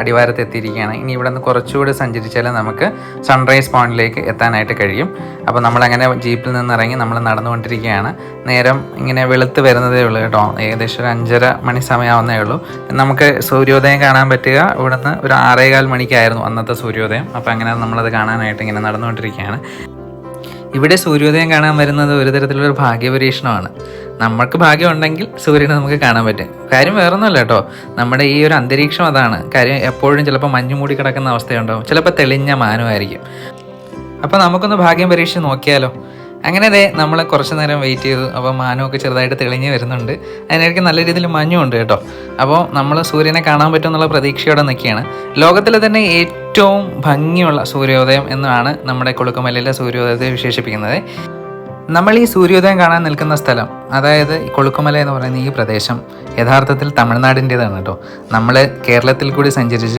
അടിവാരത്ത് എത്തിയിരിക്കുകയാണ്. ഇനി ഇവിടെ നിന്ന് കുറച്ചുകൂടി സഞ്ചരിച്ചാൽ നമുക്ക് സൺറൈസ് പോയിന്റിലേക്ക് എത്താനായിട്ട് കഴിയും. അപ്പോൾ നമ്മളങ്ങനെ ജീപ്പിൽ നിന്ന് ഇറങ്ങി നമ്മൾ നടന്നുകൊണ്ടിരിക്കുകയാണ്. നേരം ഇങ്ങനെ വെളുത്ത് വരുന്നതേ ഉള്ളൂ കേട്ടോ. ഏകദേശം ഒരു 5:30 മണി സമയമാവുന്നേ ഉള്ളൂ. നമുക്ക് സൂര്യോദയം കാണാൻ പറ്റുക ഇവിടുന്ന് ഒരു 6:15 മണിക്കായിരുന്നു അന്നത്തെ സൂര്യോദയം. അപ്പോൾ അങ്ങനെ നമ്മളത് കാണാനായിട്ട് ഇങ്ങനെ നടന്നുകൊണ്ടിരിക്കുകയാണ്. ഇവിടെ സൂര്യോദയം കാണാൻ വരുന്നത് ഒരു തരത്തിലൊരു ഭാഗ്യപരീക്ഷണമാണ്. നമ്മൾക്ക് ഭാഗ്യമുണ്ടെങ്കിൽ സൂര്യനെ നമുക്ക് കാണാൻ പറ്റും. കാര്യം വേറൊന്നുമല്ല കേട്ടോ, നമ്മുടെ ഈ ഒരു അന്തരീക്ഷം അതാണ്. കാര്യം എപ്പോഴും ചിലപ്പോൾ മഞ്ഞ് മൂടി കിടക്കുന്ന അവസ്ഥയുണ്ടാവും, ചിലപ്പോൾ തെളിഞ്ഞ മാനമായിരിക്കും. അപ്പോൾ നമുക്കൊന്ന് ഭാഗ്യം പരീക്ഷിച്ച് നോക്കിയാലോ. അങ്ങനെ നമ്മൾ കുറച്ച് നേരം വെയിറ്റ് ചെയ്തു. അപ്പോൾ മാനമൊക്കെ ചെറുതായിട്ട് തെളിഞ്ഞ് വരുന്നുണ്ട്. അതിനിടയ്ക്ക് നല്ല രീതിയിൽ മഞ്ഞുണ്ട് കേട്ടോ. അപ്പോൾ നമ്മൾ സൂര്യനെ കാണാൻ പറ്റുമെന്നുള്ള പ്രതീക്ഷയോടെ നിൽക്കുകയാണ്. ലോകത്തിലെ തന്നെ ഏറ്റവും ഭംഗിയുള്ള സൂര്യോദയം എന്നാണ് നമ്മുടെ കൊളുക്കുമലയിലെ സൂര്യോദയത്തെ വിശേഷിപ്പിക്കുന്നത്. നമ്മൾ ഈ സൂര്യോദയം കാണാൻ നിൽക്കുന്ന സ്ഥലം, അതായത് കൊളുക്കുമല എന്ന് പറയുന്ന ഈ പ്രദേശം യഥാർത്ഥത്തിൽ തമിഴ്നാടിൻ്റേതാണ് കേട്ടോ. നമ്മൾ കേരളത്തിൽ കൂടി സഞ്ചരിച്ച്